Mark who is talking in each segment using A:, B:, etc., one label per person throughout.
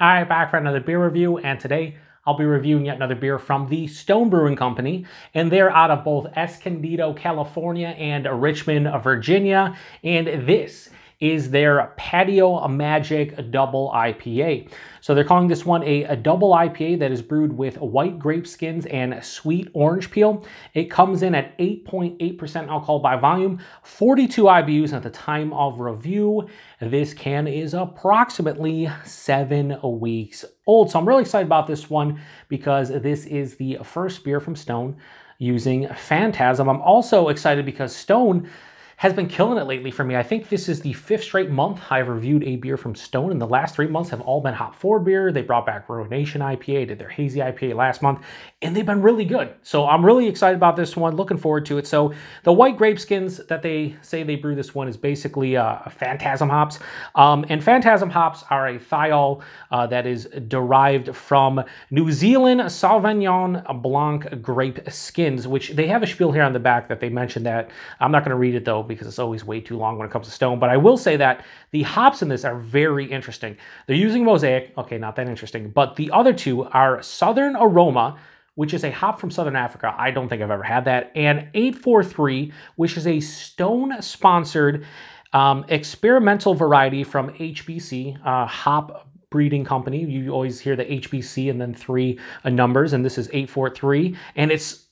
A: All right, back for another beer review, and today I'll be reviewing yet another beer from the Stone Brewing Company, and they're out of both Escondido, California, and Richmond, Virginia, and this is their Patio Magic Double IPA. So they're calling this one a double IPA that is brewed with white grape skins and sweet orange peel. It comes in at 8.8% alcohol by volume, 42 IBUs at the time of review. This can is approximately 7 weeks old. So I'm really excited about this one because this is the first beer from Stone using Phantasm. I'm also excited because Stone has been killing it lately for me. I think this is the 5th straight month I've reviewed a beer from Stone, and the last 3 months have all been hop forward beer. They brought back Rotation IPA, did their hazy IPA last month, and they've been really good. So I'm really excited about this one, looking forward to it. So the white grape skins that they say they brew this one is basically Phantasm hops. And Phantasm hops are a thiol that is derived from New Zealand Sauvignon Blanc grape skins, which they have a spiel here on the back that they mentioned that. I'm not going to read it though, because it's always way too long when it comes to Stone. But I will say that the hops in this are very interesting. They're using Mosaic. Okay, not that interesting. But the other two are Southern Aroma, which is a hop from Southern Africa. I don't think I've ever had that. And 843, which is a Stone-sponsored experimental variety from HBC, hop breeding company. You always hear the HBC and then 3 numbers, and this is 843. And it's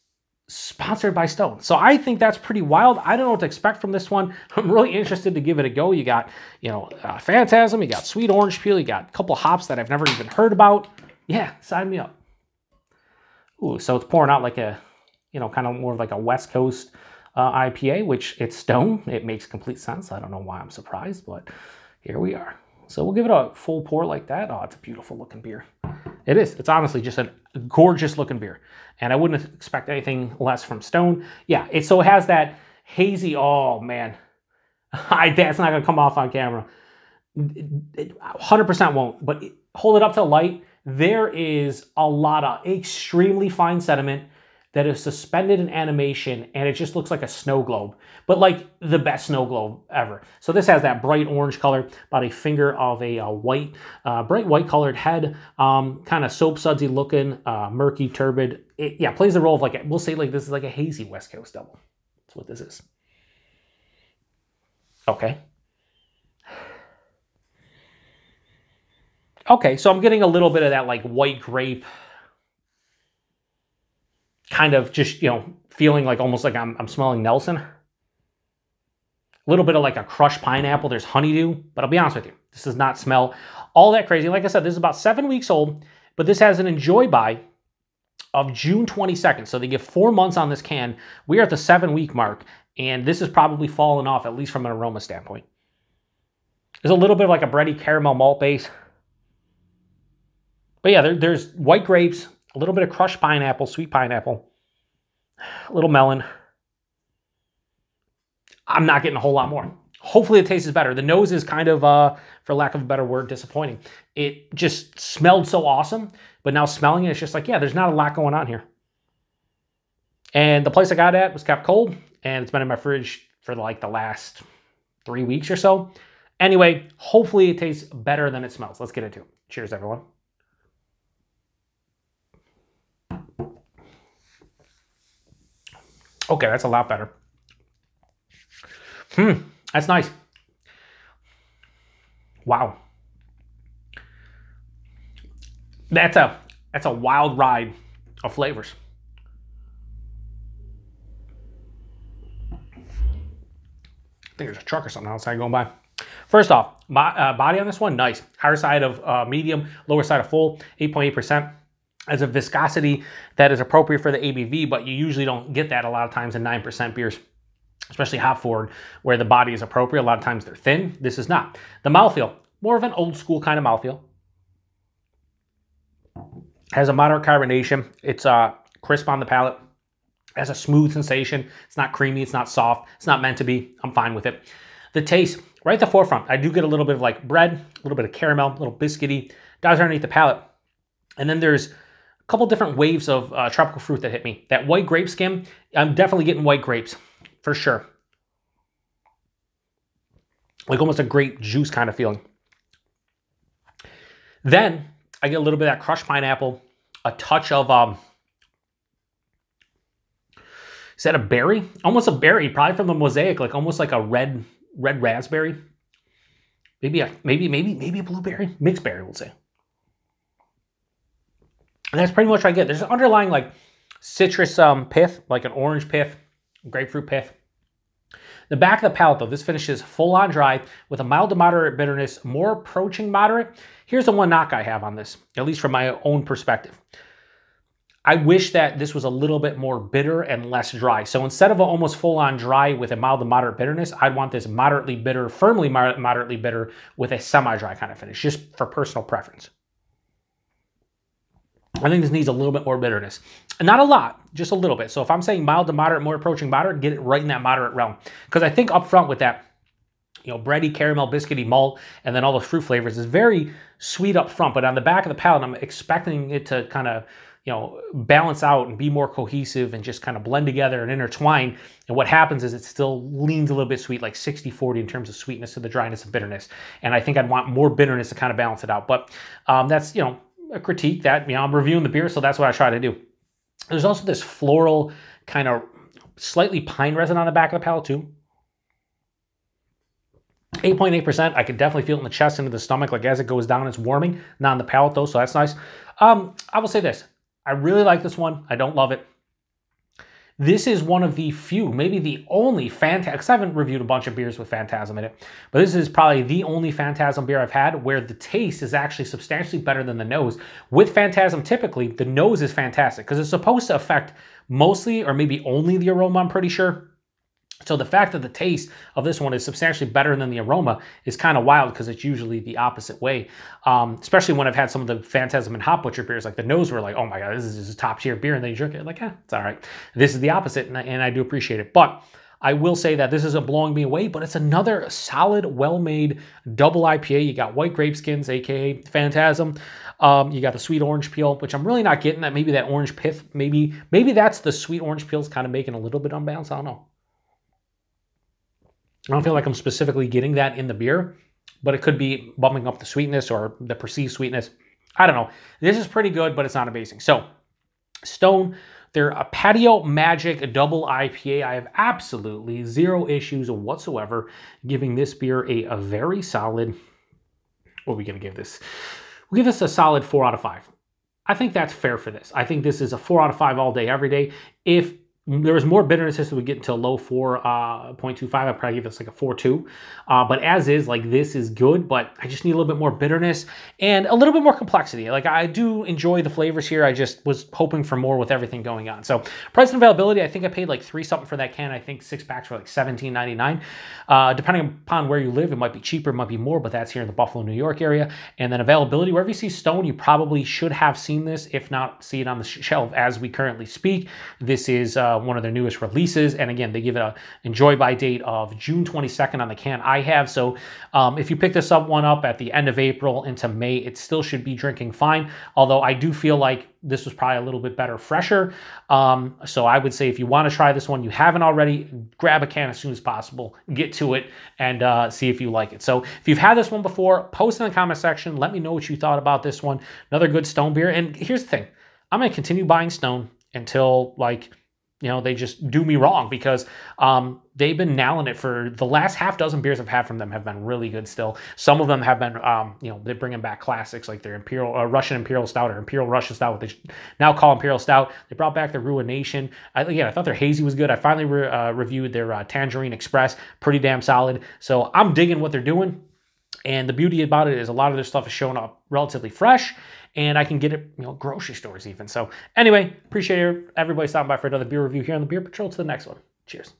A: sponsored by Stone. So I think that's pretty wild. I don't know what to expect from this one. I'm really interested to give it a go. You got, Phantasm, you got sweet orange peel, you got a couple hops that I've never even heard about. Yeah, sign me up. Ooh, so it's pouring out like a, kind of more of like a West Coast IPA, which it's Stone. It makes complete sense. I don't know why I'm surprised, but here we are. So we'll give it a full pour like that. Oh, it's a beautiful looking beer. It is. It's honestly just a gorgeous looking beer. And I wouldn't expect anything less from Stone. Yeah, it has that hazy, oh man. That's not going to come off on camera. 100% won't, but hold it up to the light. There is a lot of extremely fine sediment that is suspended in animation, and it just looks like a snow globe, but like the best snow globe ever. So this has that bright orange color, about a finger of a white, bright white colored head, kind of soap sudsy looking, murky, turbid. It plays the role of like, we'll say like this is like a hazy West Coast double. That's what this is. Okay. Okay, so I'm getting a little bit of that like white grape, kind of just, feeling like almost like I'm smelling Nelson. A little bit of like a crushed pineapple. There's honeydew, but I'll be honest with you, this does not smell all that crazy. Like I said, this is about 7 weeks old, but this has an enjoy by of June 22nd. So they give 4 months on this can. We are at the 7-week mark, and this is probably falling off, at least from an aroma standpoint. There's a little bit of like a bready caramel malt base. But yeah, there's white grapes, a little bit of crushed pineapple, sweet pineapple, a little melon. I'm not getting a whole lot more. Hopefully the taste is better. The nose is kind of, for lack of a better word, disappointing. It just smelled so awesome, but now smelling it, it's just like, yeah, there's not a lot going on here. And the place I got it at was kept cold, and it's been in my fridge for like the last 3 weeks or so. Anyway, hopefully it tastes better than it smells. Let's get into it. Cheers, everyone. Okay, that's a lot better. That's nice. Wow. That's a wild ride of flavors. I think there's a truck or something outside going by. First off, body on this one, nice. Higher side of medium, lower side of full, 8.8%. As a viscosity that is appropriate for the ABV, but you usually don't get that a lot of times in 9% beers, especially hop forward, where the body is appropriate. A lot of times they're thin. This is not. The mouthfeel, more of an old school kind of mouthfeel. Has a moderate carbonation. It's crisp on the palate. Has a smooth sensation. It's not creamy. It's not soft. It's not meant to be. I'm fine with it. The taste, right at the forefront, I do get a little bit of like bread, a little bit of caramel, a little biscuity. Dives underneath the palate. And then there's couple different waves of tropical fruit that hit me. That white grape skin, I'm definitely getting white grapes, for sure. Like almost a grape juice kind of feeling. Then I get a little bit of that crushed pineapple, a touch of, is that a berry? Almost a berry, probably from the Mosaic, like almost like a red raspberry. Maybe a blueberry, mixed berry, we'll say. And that's pretty much what I get. There's an underlying like citrus pith, like an orange pith, grapefruit pith. The back of the palate, though, this finishes full-on dry with a mild to moderate bitterness, more approaching moderate. Here's the one knock I have on this, at least from my own perspective. I wish that this was a little bit more bitter and less dry. So instead of almost full-on dry with a mild to moderate bitterness, I'd want this moderately bitter, firmly moderately bitter with a semi-dry kind of finish, just for personal preference. I think this needs a little bit more bitterness. And not a lot, just a little bit. So if I'm saying mild to moderate, more approaching moderate, get it right in that moderate realm. Because I think up front with that, you know, bready, caramel, biscuity malt, and then all those fruit flavors is very sweet up front. But on the back of the palate, I'm expecting it to kind of, you know, balance out and be more cohesive and just kind of blend together and intertwine. And what happens is it still leans a little bit sweet, like 60-40 in terms of sweetness to the dryness and bitterness. And I think I'd want more bitterness to kind of balance it out. But that's, you know, a critique that, you know, I'm reviewing the beer, so that's what I try to do. There's also this floral kind of slightly pine resin on the back of the palate too. 8.8%. I can definitely feel it in the chest, into the stomach. Like as it goes down, it's warming. Not on the palate though, so that's nice. I will say this. I really like this one. I don't love it. This is one of the few, maybe the only Phantasm, because I haven't reviewed a bunch of beers with Phantasm in it, but this is probably the only Phantasm beer I've had where the taste is actually substantially better than the nose. With Phantasm, typically, the nose is fantastic because it's supposed to affect mostly or maybe only the aroma, I'm pretty sure. So the fact that the taste of this one is substantially better than the aroma is kind of wild because it's usually the opposite way. Especially when I've had some of the Phantasm and Hop Butcher beers, like the nose were like, oh my God, this is just a top tier beer. And then you drink it like, it's all right. This is the opposite and I do appreciate it. But I will say that this isn't blowing me away, but it's another solid, well-made double IPA. You got white grape skins, AKA Phantasm. You got the sweet orange peel, which I'm really not getting that. Maybe that orange pith, maybe that's the sweet orange peel's kind of making a little bit unbalanced. I don't know. I don't feel like I'm specifically getting that in the beer, but it could be bumping up the sweetness or the perceived sweetness. I don't know. This is pretty good, but it's not amazing. So, Stone, they're a Patio Magic Double IPA. I have absolutely zero issues whatsoever giving this beer a very solid, what are we going to give this? We'll give this a solid 4 out of 5. I think that's fair for this. I think this is a 4 out of 5 all day, every day. If there was more bitterness as we get into a low 4.25. I'd probably give this like a 4.2. But as is, like this is good, but I just need a little bit more bitterness and a little bit more complexity. Like I do enjoy the flavors here. I just was hoping for more with everything going on. So price and availability, I think I paid like $3 something for that can. I think 6 packs were like $17.99. Depending upon where you live, it might be cheaper, it might be more, but that's here in the Buffalo, New York area. And then availability, wherever you see Stone, you probably should have seen this, if not see it on the shelf as we currently speak. This is one of their newest releases, and again, they give it a enjoy by date of June 22nd on the can I have. So if you pick this one up at the end of April into May, it still should be drinking fine, although I do feel like this was probably a little bit better, fresher. So I would say if you want to try this one, you haven't already, grab a can as soon as possible, get to it, and see if you like it. So if you've had this one before, post in the comment section, let me know what you thought about this one. Another good Stone beer. And here's the thing, I'm going to continue buying Stone until, like, you know, they just do me wrong, because they've been nailing it. For the last half dozen beers I've had from them have been really good still. Some of them have been, you know, they're bringing back classics like their Imperial, Russian Imperial Stout, or Imperial Russian Stout, what they now call Imperial Stout. They brought back the Ruination. Again, I thought their Hazy was good. I finally reviewed their Tangerine Express. Pretty damn solid. So I'm digging what they're doing. And the beauty about it is a lot of their stuff is showing up relatively fresh, and I can get it, you know, grocery stores even. So anyway, appreciate everybody stopping by for another beer review here on the Beer Patrol. To the next one. Cheers.